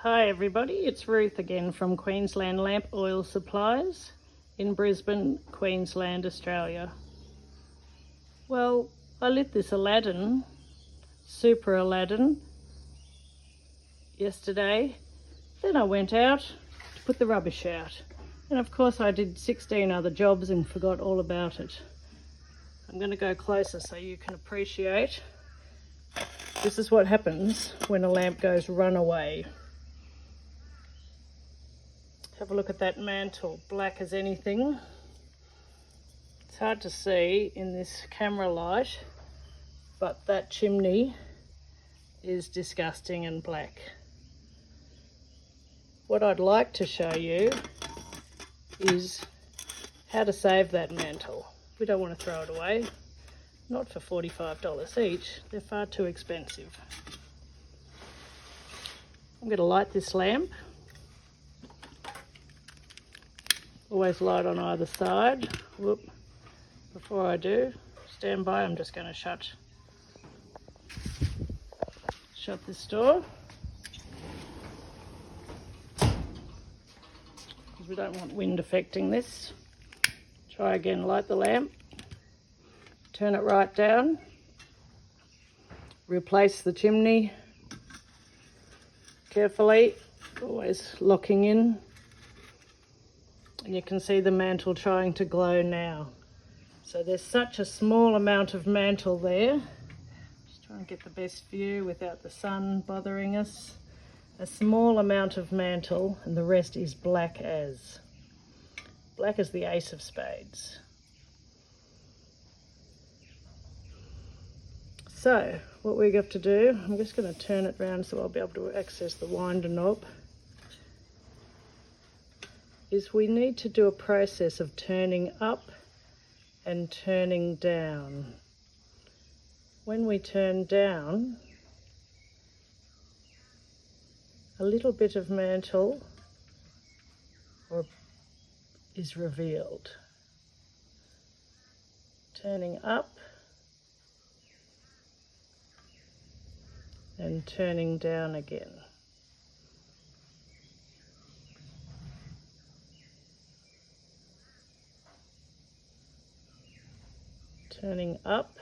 Hi everybody, it's Ruth again from Qd Lamp Oil Supplies in Brisbane, Queensland, Australia. Well, I lit this Aladdin, Super Aladdin, yesterday. Then I went out to put the rubbish out. And of course I did 16 other jobs and forgot all about it. I'm going to go closer so you can appreciate. This is what happens when a lamp goes runaway. Have a look at that mantle, black as anything. It's hard to see in this camera light, but that chimney is disgusting and black. What I'd like to show you is how to save that mantle. We don't want to throw it away, not for $45 each, they're far too expensive. I'm going to light this lamp. Always light on either side. Whoop. Before I do, stand by, I'm just going to shut this door, because we don't want wind affecting this. Try again, light the lamp, turn it right down, replace the chimney carefully, always locking in. And you can see the mantle trying to glow now. So there's such a small amount of mantle there. Just trying to get the best view without the sun bothering us. A small amount of mantle and the rest is black as the ace of spades. So what we have to do, I'm just going to turn it around so I'll be able to access the winder knob, is we need to do a process of turning up and turning down. When we turn down, a little bit of mantle is revealed. Turning up and turning down again. Turning up.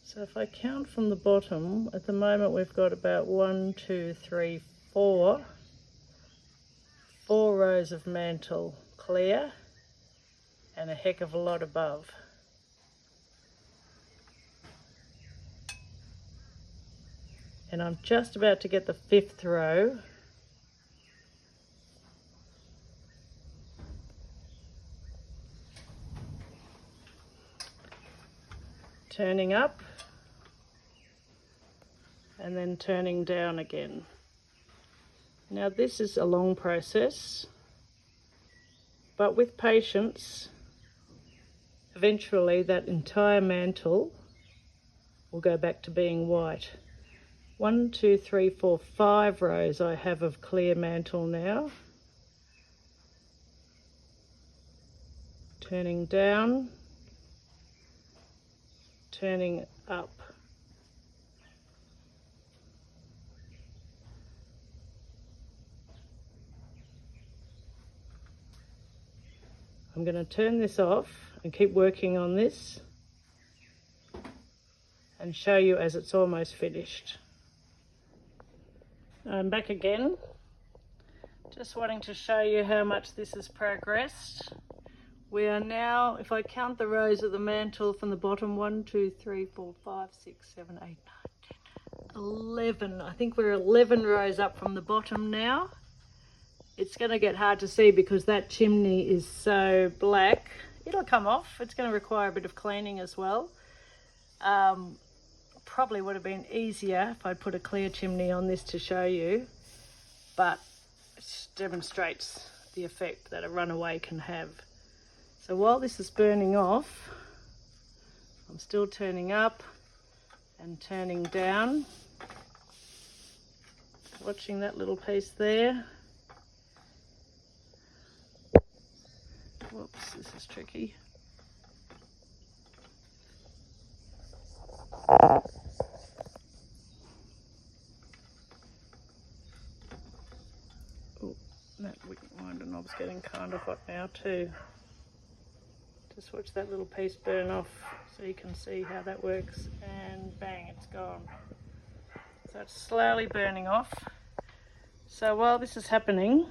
So if I count from the bottom, at the moment we've got about 4 rows of mantle clear and a heck of a lot above. And I'm just about to get the 5th row. Turning up and then turning down again. Now this is a long process, but with patience, eventually that entire mantle will go back to being white. 1, 2, 3, 4, 5 rows I have of clear mantle now. Turning down, turning up. I'm going to turn this off and keep working on this and show you as it's almost finished. I'm back again, just wanting to show you how much this has progressed. We are now, if I count the rows of the mantle from the bottom, 1, 2, 3, 4, 5, 6, 7, 8, 9, 10, 11. I think we're 11 rows up from the bottom now. It's going to get hard to see because that chimney is so black. It'll come off. It's going to require a bit of cleaning as well. Probably would have been easier if I'd put a clear chimney on this to show you, but it demonstrates the effect that a runaway can have. So while this is burning off, I'm still turning up and turning down. Watching that little piece there. Whoops, this is tricky. lamp's getting kind of hot now too. Just watch that little piece burn off so you can see how that works, and bang, it's gone. So it's slowly burning off. So while this is happening,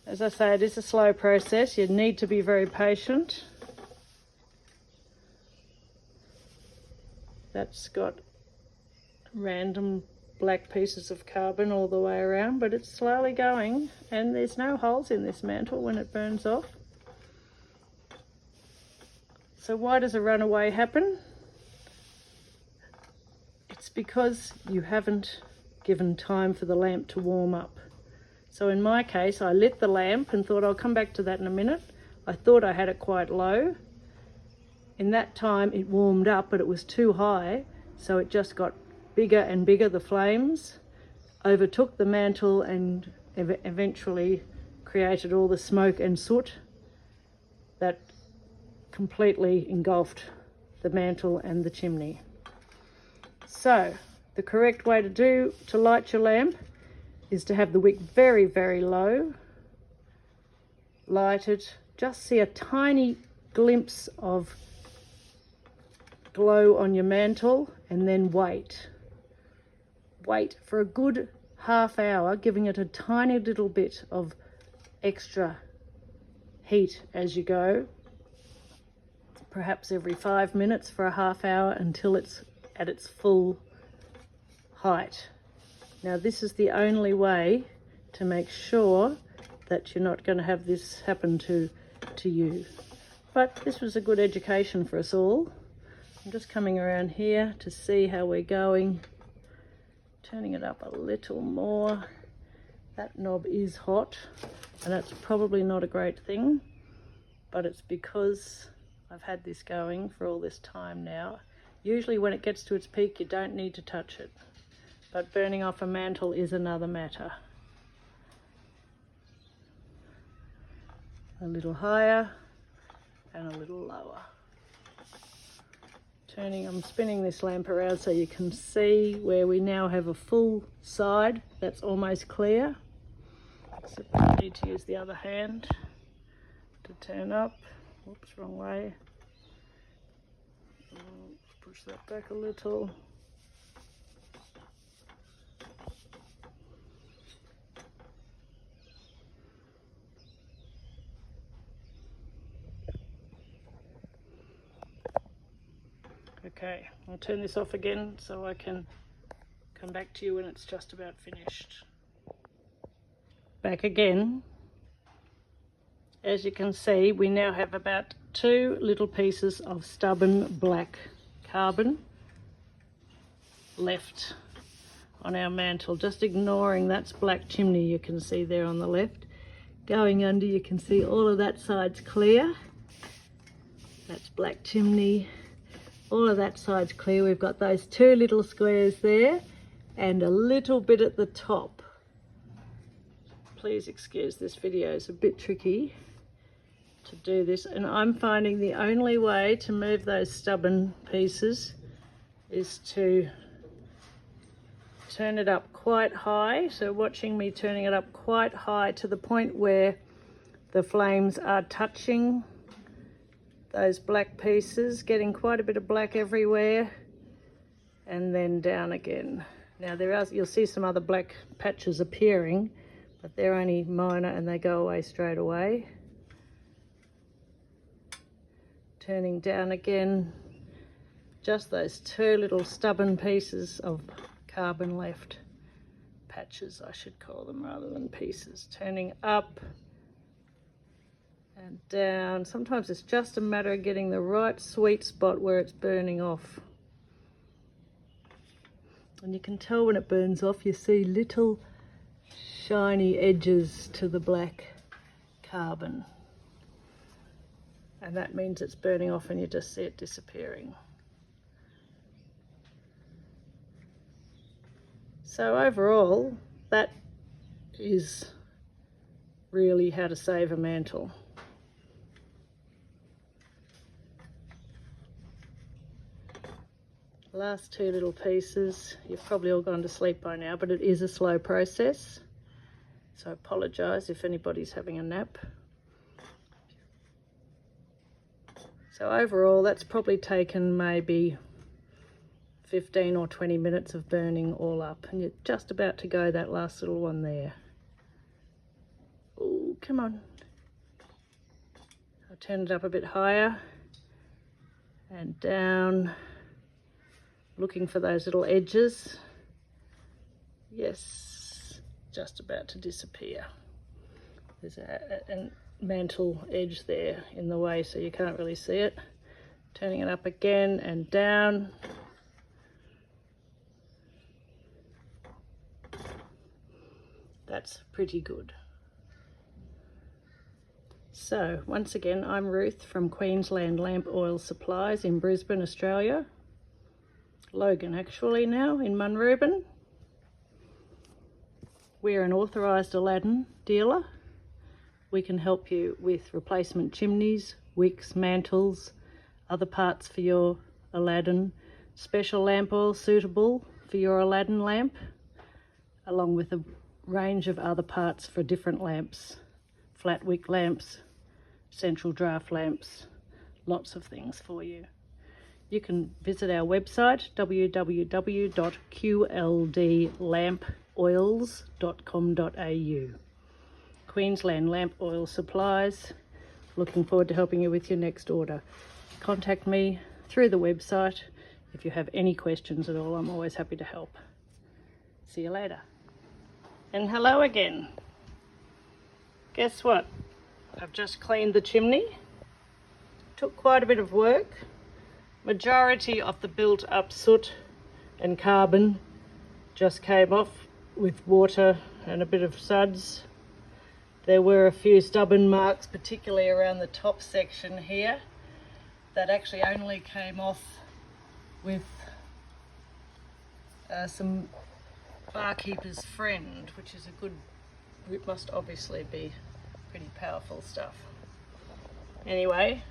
as I say, it is a slow process. You need to be very patient. That's got random black pieces of carbon all the way around, but it's slowly going, and there's no holes in this mantle when it burns off. So why does a runaway happen? It's because you haven't given time for the lamp to warm up. So in my case, I lit the lamp and thought I'll come back to that in a minute. I thought I had it quite low. In that time it warmed up, but it was too high, so it just got bigger and bigger. The flames overtook the mantle and eventually created all the smoke and soot that completely engulfed the mantle and the chimney. So the correct way to light your lamp is to have the wick very, very low, light it, just see a tiny glimpse of glow on your mantle, and then wait for a good half hour, giving it a tiny little bit of extra heat as you go, perhaps every 5 minutes for a half hour until it's at its full height. Now this is the only way to make sure that you're not going to have this happen to you. But this was a good education for us all. I'm just coming around here to see how we're going, turning it up a little more. That knob is hot, and that's probably not a great thing, but it's because I've had this going for all this time now. Usually when it gets to its peak, you don't need to touch it, but burning off a mantle is another matter. A little higher and a little lower. I'm spinning this lamp around so you can see where we now have a full side that's almost clear. So I need to use the other hand to turn up. Whoops, wrong way. Push that back a little. Okay, I'll turn this off again so I can come back to you when it's just about finished. Back again. As you can see, we now have about 2 little pieces of stubborn black carbon left on our mantle. Just ignoring that's black chimney you can see there on the left. Going under, you can see all of that side's clear. That's black chimney. All of that side's clear. We've got those 2 little squares there and a little bit at the top. Please excuse this video, it's a bit tricky to do this, and I'm finding the only way to move those stubborn pieces is to turn it up quite high. So watching me turning it up quite high to the point where the flames are touching those black pieces, getting quite a bit of black everywhere, and then down again. Now you'll see some other black patches appearing, but they're only minor and they go away straight away. Turning down again, just those 2 little stubborn pieces of carbon left, patches I should call them rather than pieces. Turning up and down. Sometimes it's just a matter of getting the right sweet spot where it's burning off. And you can tell when it burns off, you see little shiny edges to the black carbon. And that means it's burning off and you just see it disappearing. So overall, that is really how to save a mantle. Last 2 little pieces, you've probably all gone to sleep by now, but it is a slow process. So I apologise if anybody's having a nap. So overall, that's probably taken maybe 15 or 20 minutes of burning all up, and you're just about to go that last little one there. Oh, come on. I'll turn it up a bit higher and down, looking for those little edges. Yes, just about to disappear. There's a mantle edge there in the way, so you can't really see it. Turning it up again and down. That's pretty good. So once again, I'm Ruth from Qd Lamp Oils Supplies in Brisbane, Australia. Logan actually now in Munrooban. We're an authorised Aladdin dealer. We can help you with replacement chimneys, wicks, mantles, other parts for your Aladdin, special lamp oil suitable for your Aladdin lamp, along with a range of other parts for different lamps, flat wick lamps, central draft lamps, lots of things for you. You can visit our website www.qldlampoils.com.au. Queensland Lamp Oil Supplies. Looking forward to helping you with your next order. Contact me through the website if you have any questions at all. I'm always happy to help. See you later. And hello again. Guess what? I've just cleaned the chimney. Took quite a bit of work. Majority of the built up soot and carbon just came off with water and a bit of suds. There were a few stubborn marks, particularly around the top section here, that actually only came off with some Barkeeper's Friend, which is a good, it must obviously be pretty powerful stuff. Anyway,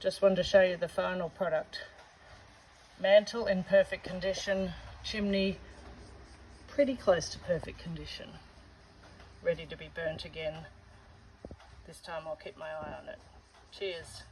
just wanted to show you the final product. Mantle in perfect condition, chimney pretty close to perfect condition. Ready to be burnt again. This time I'll keep my eye on it. Cheers.